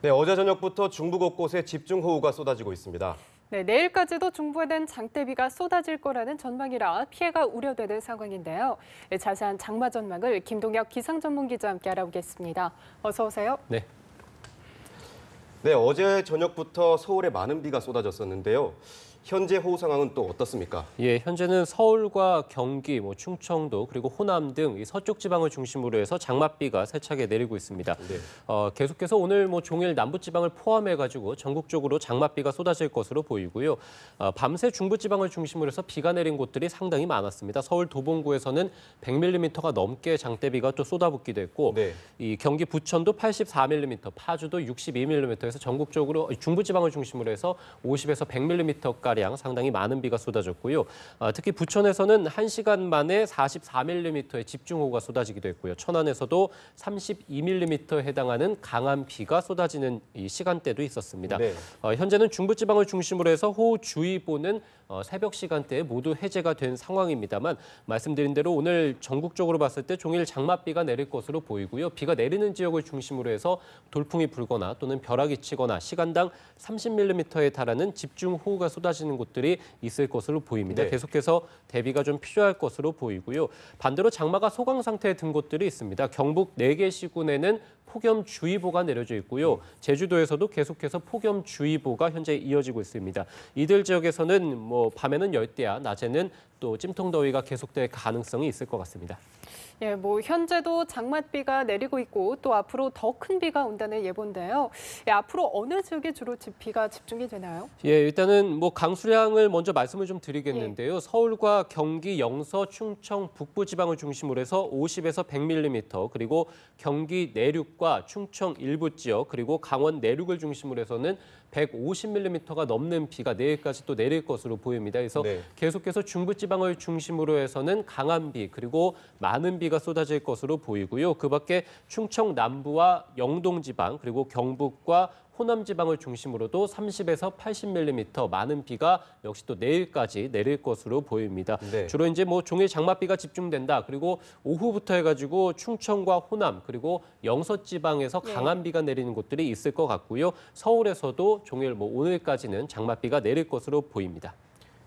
네, 어제 저녁부터 중부 곳곳에 집중호우가 쏟아지고 있습니다. 네, 내일까지도 중부에는 장대비가 쏟아질 거라는 전망이라 피해가 우려되는 상황인데요. 네, 자세한 장마 전망을 김동혁 기상전문기자와 함께 알아보겠습니다. 어서 오세요. 네, 어제 저녁부터 서울에 많은 비가 쏟아졌었는데요. 현재 호우 상황은 또 어떻습니까? 예, 현재는 서울과 경기, 충청도 그리고 호남 등 이 서쪽 지방을 중심으로 해서 장맛비가 세차게 내리고 있습니다. 네. 계속해서 오늘 종일 남부 지방을 포함해가지고 전국적으로 장맛비가 쏟아질 것으로 보이고요. 밤새 중부 지방을 중심으로 해서 비가 내린 곳들이 상당히 많았습니다. 서울 도봉구에서는 100mm가 넘게 장대비가 또 쏟아붓기도 했고, 네. 이 경기 부천도 84mm, 파주도 62mm에서 전국적으로 중부 지방을 중심으로 해서 50에서 100mm까지 상당히 많은 비가 쏟아졌고요. 특히 부천에서는 1시간 만에 44mm의 집중호우가 쏟아지기도 했고요. 천안에서도 32mm에 해당하는 강한 비가 쏟아지는 이 시간대도 있었습니다. 네. 현재는 중부지방을 중심으로 해서 호우주의보는 새벽 시간대에 모두 해제가 된 상황입니다만 말씀드린 대로 오늘 전국적으로 봤을 때 종일 장맛비가 내릴 것으로 보이고요. 비가 내리는 지역을 중심으로 해서 돌풍이 불거나 또는 벼락이 치거나 시간당 30mm에 달하는 집중호우가 쏟아지는 곳들이 있을 것으로 보입니다. 네. 계속해서 대비가 좀 필요할 것으로 보이고요. 반대로 장마가 소강 상태에 든 곳들이 있습니다. 경북 4개 시군에는 폭염주의보가 내려져 있고요. 제주도에서도 계속해서 폭염주의보가 현재 이어지고 있습니다. 이들 지역에서는 밤에는 열대야, 낮에는 또 찜통더위가 계속될 가능성이 있을 것 같습니다. 예, 현재도 장맛비가 내리고 있고 또 앞으로 더 큰 비가 온다는 예보인데요. 예, 앞으로 어느 지역에 주로 비가 집중이 되나요? 예, 일단은 강수량을 먼저 말씀을 좀 드리겠는데요. 서울과 경기, 영서, 충청, 북부 지방을 중심으로 해서 50에서 100mm, 그리고 경기 내륙과 충청 일부 지역, 그리고 강원 내륙을 중심으로 해서는 150mm가 넘는 비가 내일까지 또 내릴 것으로 보입니다. 그래서 네. 계속해서 중부지방을 중심으로 해서는 강한 비 그리고 많은 비가 쏟아질 것으로 보이고요. 그밖에 충청 남부와 영동지방 그리고 경북과 호남 지방을 중심으로도 30에서 80mm 많은 비가 역시 또 내일까지 내릴 것으로 보입니다. 네. 주로 이제 종일 장맛비가 집중된다. 그리고 오후부터 해가지고 충청과 호남 그리고 영서 지방에서 강한 비가 내리는 곳들이 있을 것 같고요. 서울에서도 종일 오늘까지는 장맛비가 내릴 것으로 보입니다.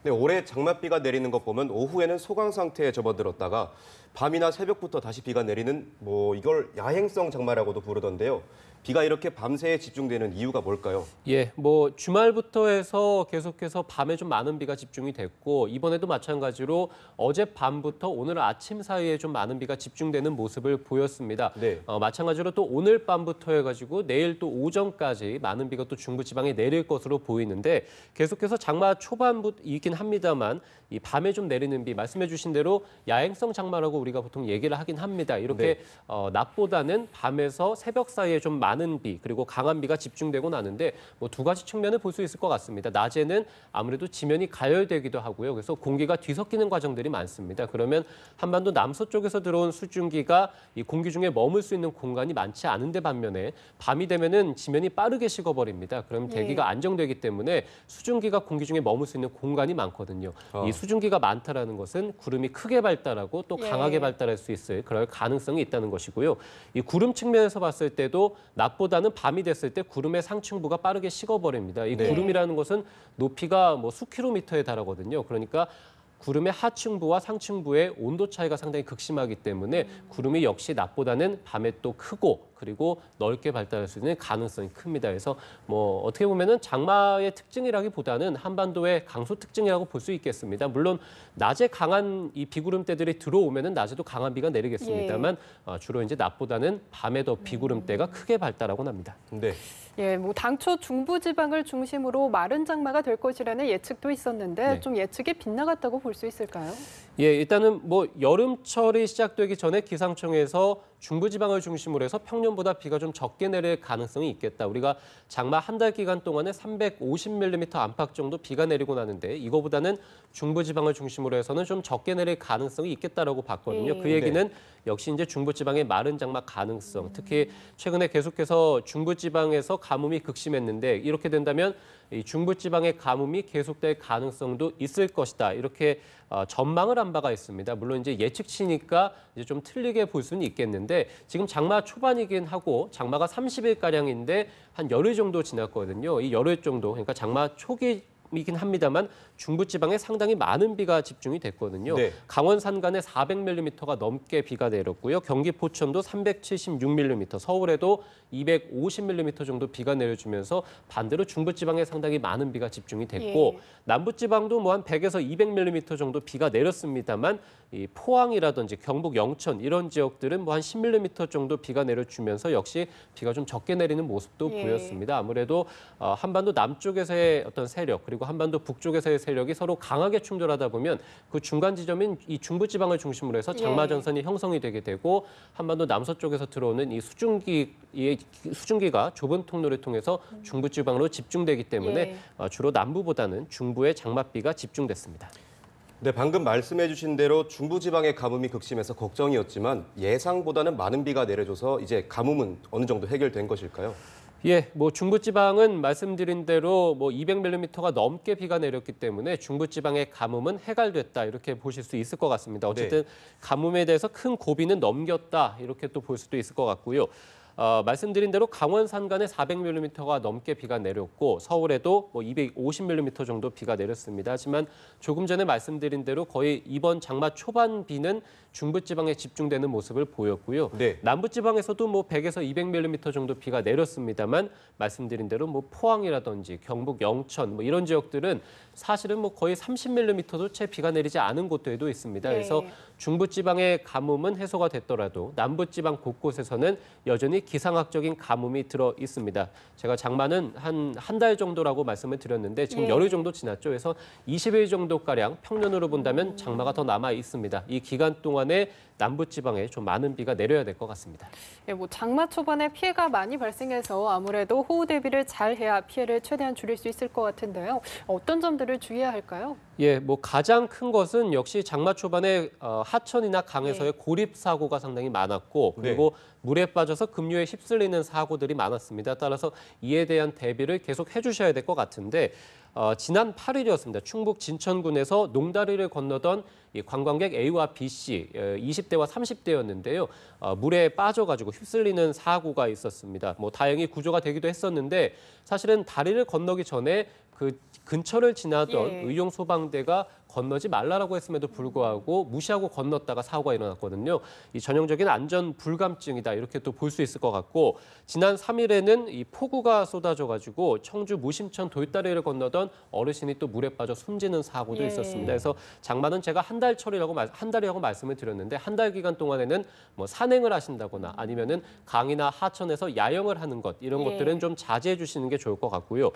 네, 올해 장맛비가 내리는 것 보면 오후에는 소강 상태에 접어들었다가 밤이나 새벽부터 다시 비가 내리는 이걸 야행성 장마라고도 부르던데요. 비가 이렇게 밤새에 집중되는 이유가 뭘까요? 예, 주말부터 해서 계속해서 밤에 좀 많은 비가 집중이 됐고 이번에도 마찬가지로 어젯밤부터 오늘 아침 사이에 좀 많은 비가 집중되는 모습을 보였습니다. 네. 마찬가지로 또 오늘 밤부터 해가지고 내일 또 오전까지 많은 비가 또 중부지방에 내릴 것으로 보이는데 계속해서 장마 초반부이긴 합니다만 이 밤에 좀 내리는 비 말씀해 주신 대로 야행성 장마라고 우리가 보통 얘기를 하긴 합니다. 이렇게 네. 낮보다는 밤에서 새벽 사이에 좀 많은 비 그리고 강한 비가 집중되고 나는데 두 가지 측면을 볼 수 있을 것 같습니다. 낮에는 아무래도 지면이 가열되기도 하고요. 그래서 공기가 뒤섞이는 과정들이 많습니다. 그러면 한반도 남서쪽에서 들어온 수증기가 이 공기 중에 머물 수 있는 공간이 많지 않은데 반면에 밤이 되면은 지면이 빠르게 식어버립니다. 그럼 대기가 안정되기 때문에 수증기가 공기 중에 머물 수 있는 공간이 많거든요. 이 수증기가 많다라는 것은 구름이 크게 발달하고 또 강하게 발달할 수 있을 그럴 가능성이 있다는 것이고요. 이 구름 측면에서 봤을 때도 낮보다는 밤이 됐을 때 구름의 상층부가 빠르게 식어버립니다. 이 구름이라는 것은 높이가 수킬로미터에 달하거든요. 그러니까 구름의 하층부와 상층부의 온도 차이가 상당히 극심하기 때문에 구름이 역시 낮보다는 밤에 또 크고 그리고 넓게 발달할 수 있는 가능성이 큽니다. 그래서 어떻게 보면은 장마의 특징이라기보다는 한반도의 강수 특징이라고 볼 수 있겠습니다. 물론 낮에 강한 이 비구름대들이 들어오면은 낮에도 강한 비가 내리겠습니다만 주로 이제 낮보다는 밤에 더 비구름대가 크게 발달하곤 합니다. 네. 예, 당초 중부지방을 중심으로 마른 장마가 될 것이라는 예측도 있었는데 좀 예측이 빗나갔다고 볼 수 있을까요? 예, 일단은 여름철이 시작되기 전에 기상청에서 중부지방을 중심으로 해서 평년보다 비가 좀 적게 내릴 가능성이 있겠다. 우리가 장마 한 달 기간 동안에 350mm 안팎 정도 비가 내리고 나는데 이거보다는 중부지방을 중심으로 해서는 좀 적게 내릴 가능성이 있겠다라고 봤거든요. 그 얘기는 역시 이제 중부지방의 마른 장마 가능성, 특히 최근에 계속해서 중부지방에서 가뭄이 극심했는데 이렇게 된다면 이 중부지방의 가뭄이 계속될 가능성도 있을 것이다. 이렇게 전망을 한 바가 있습니다. 물론 이제 예측치니까 이제 좀 틀리게 볼 수는 있겠는데 지금 장마 초반이긴 하고 장마가 30일가량인데 한 열흘 정도 지났거든요. 이 열흘 정도, 그러니까 장마 초기이긴 합니다만 중부지방에 상당히 많은 비가 집중이 됐거든요. 네. 강원 산간에 400mm가 넘게 비가 내렸고요. 경기 포천도 376mm, 서울에도 250mm 정도 비가 내려주면서 반대로 중부지방에 상당히 많은 비가 집중이 됐고 예. 남부지방도 뭐 한 100에서 200mm 정도 비가 내렸습니다만 이 포항이라든지 경북 영천 이런 지역들은 뭐 한 10mm 정도 비가 내려주면서 역시 비가 좀 적게 내리는 모습도 예. 보였습니다. 아무래도 한반도 남쪽에서의 어떤 세력 그리고 한반도 북쪽에서의 세력이 서로 강하게 충돌하다 보면 그 중간 지점인 이 중부지방을 중심으로 해서 장마 전선이 형성이 되게 되고 한반도 남서쪽에서 들어오는 이 수증기가 좁은 통로를 통해서 중부지방으로 집중되기 때문에 주로 남부보다는 중부에 장맛비가 집중됐습니다. 네, 방금 말씀해 주신 대로 중부지방의 가뭄이 극심해서 걱정이었지만 예상보다는 많은 비가 내려줘서 이제 가뭄은 어느 정도 해결된 것일까요? 예, 뭐 중부지방은 말씀드린 대로 뭐 200mm가 넘게 비가 내렸기 때문에 중부지방의 가뭄은 해갈됐다 이렇게 보실 수 있을 것 같습니다. 어쨌든 가뭄에 대해서 큰 고비는 넘겼다 이렇게 또 볼 수도 있을 것 같고요. 말씀드린 대로 강원 산간에 400mm가 넘게 비가 내렸고 서울에도 뭐 250mm 정도 비가 내렸습니다. 하지만 조금 전에 말씀드린 대로 거의 이번 장마 초반 비는 중부지방에 집중되는 모습을 보였고요. 네. 남부지방에서도 뭐 100에서 200mm 정도 비가 내렸습니다만 말씀드린 대로 뭐 포항이라든지 경북 영천 뭐 이런 지역들은 사실은 뭐 거의 30mm도 채 비가 내리지 않은 곳들도 있습니다. 그래서 중부지방의 가뭄은 해소가 됐더라도 남부지방 곳곳에서는 여전히 기상학적인 가뭄이 들어 있습니다. 제가 장마는 한 달 정도라고 말씀을 드렸는데 지금 열흘 정도 지났죠. 그래서 20일 정도가량 평년으로 본다면 장마가 더 남아 있습니다. 이 기간 동안에 남부지방에 좀 많은 비가 내려야 될 것 같습니다. 예, 뭐 장마 초반에 피해가 많이 발생해서 아무래도 호우 대비를 잘 해야 피해를 최대한 줄일 수 있을 것 같은데요. 어떤 점들을 주의해야 할까요? 예, 뭐 가장 큰 것은 역시 장마 초반에 하천이나 강에서의 고립 사고가 상당히 많았고 그리고 물에 빠져서 급류에 휩쓸리는 사고들이 많았습니다. 따라서 이에 대한 대비를 계속 해주셔야 될 것 같은데 지난 8일이었습니다. 충북 진천군에서 농다리를 건너던 이 관광객 A와 B씨 20대와 30대였는데요. 물에 빠져가지고 휩쓸리는 사고가 있었습니다. 뭐 다행히 구조가 되기도 했었는데 사실은 다리를 건너기 전에 그 근처를 지나던 의용 소방대가 건너지 말라라고 했음에도 불구하고 무시하고 건넜다가 사고가 일어났거든요. 이 전형적인 안전 불감증이다 이렇게 또 볼 수 있을 것 같고 지난 3일에는 이 폭우가 쏟아져가지고 청주 무심천 돌다리를 건너던 어르신이 또 물에 빠져 숨지는 사고도 있었습니다. 그래서 장마는 제가 한 달이라고 말씀을 드렸는데 한 달 기간 동안에는 뭐 산행을 하신다거나 아니면은 강이나 하천에서 야영을 하는 것 이런 것들은 좀 자제해 주시는 게 좋을 것 같고요.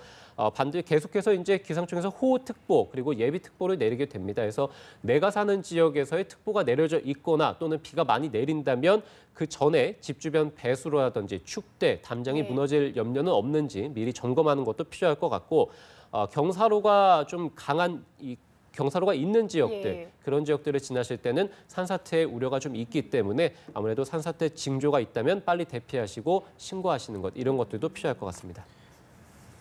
반드시 계속해서 이제 기상청에서 호우특보 그리고 예비특보를 내리게 됩니다. 그래서 내가 사는 지역에서의 특보가 내려져 있거나 또는 비가 많이 내린다면 그 전에 집 주변 배수로라든지 축대, 담장이 무너질 염려는 없는지 미리 점검하는 것도 필요할 것 같고 경사로가 좀 강한 경사로가 있는 지역들 그런 지역들을 지나실 때는 산사태의 우려가 좀 있기 때문에 아무래도 산사태 징조가 있다면 빨리 대피하시고 신고하시는 것 이런 것들도 필요할 것 같습니다.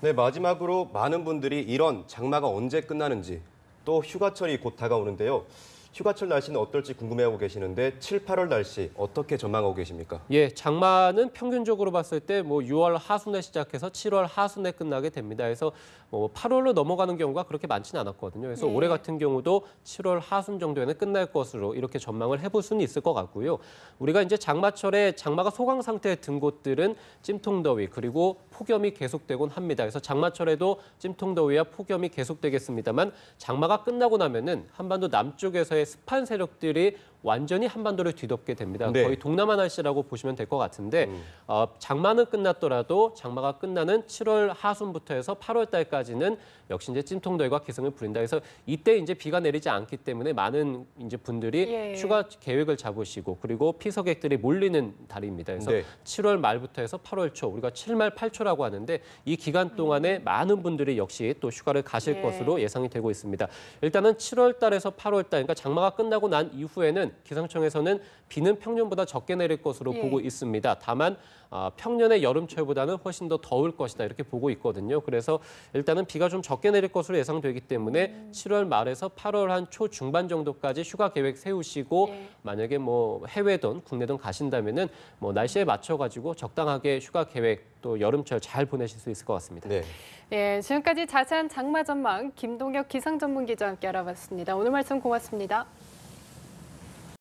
네, 마지막으로 많은 분들이 이런 장마가 언제 끝나는지 또 휴가철이 곧 다가오는데요. 휴가철 날씨는 어떨지 궁금해하고 계시는데 7, 8월 날씨 어떻게 전망하고 계십니까? 예, 장마는 평균적으로 봤을 때 뭐 6월 하순에 시작해서 7월 하순에 끝나게 됩니다. 그래서 뭐 8월로 넘어가는 경우가 그렇게 많지는 않았거든요. 그래서 올해 같은 경우도 7월 하순 정도에는 끝날 것으로 이렇게 전망을 해볼 수는 있을 것 같고요. 우리가 이제 장마철에 장마가 소강 상태에 든 곳들은 찜통더위 그리고 폭염이 계속되곤 합니다. 그래서 장마철에도 찜통더위와 폭염이 계속되겠습니다만 장마가 끝나고 나면은 한반도 남쪽에서의 습한 세력들이 완전히 한반도를 뒤덮게 됩니다. 거의 동남아 날씨라고 보시면 될 것 같은데 장마는 끝났더라도 장마가 끝나는 7월 하순부터 해서 8월 달까지는 역시 이제 찜통더위가 기승을 부린다. 그래서 이때 이제 비가 내리지 않기 때문에 많은 이제 분들이 휴가 계획을 잡으시고 그리고 피서객들이 몰리는 달입니다. 그래서 7월 말부터 해서 8월 초 우리가 7말 8초라고 하는데 이 기간 동안에 많은 분들이 역시 또 휴가를 가실 것으로 예상이 되고 있습니다. 일단은 7월 달에서 8월 달 그러니까 장마가 끝나고 난 이후에는 기상청에서는 비는 평년보다 적게 내릴 것으로 보고 있습니다. 다만 평년의 여름철보다는 훨씬 더 더울 것이다 이렇게 보고 있거든요. 그래서 일단은 비가 좀 적게 내릴 것으로 예상되기 때문에 7월 말에서 8월 한 초 중반 정도까지 휴가 계획 세우시고 만약에 뭐 해외든 국내든 가신다면은 뭐 날씨에 맞춰 가지고 적당하게 휴가 계획 또 여름철 잘 보내실 수 있을 것 같습니다. 네. 예, 지금까지 자세한 장마 전망 김동혁 기상전문기자와 함께 알아봤습니다. 오늘 말씀 고맙습니다.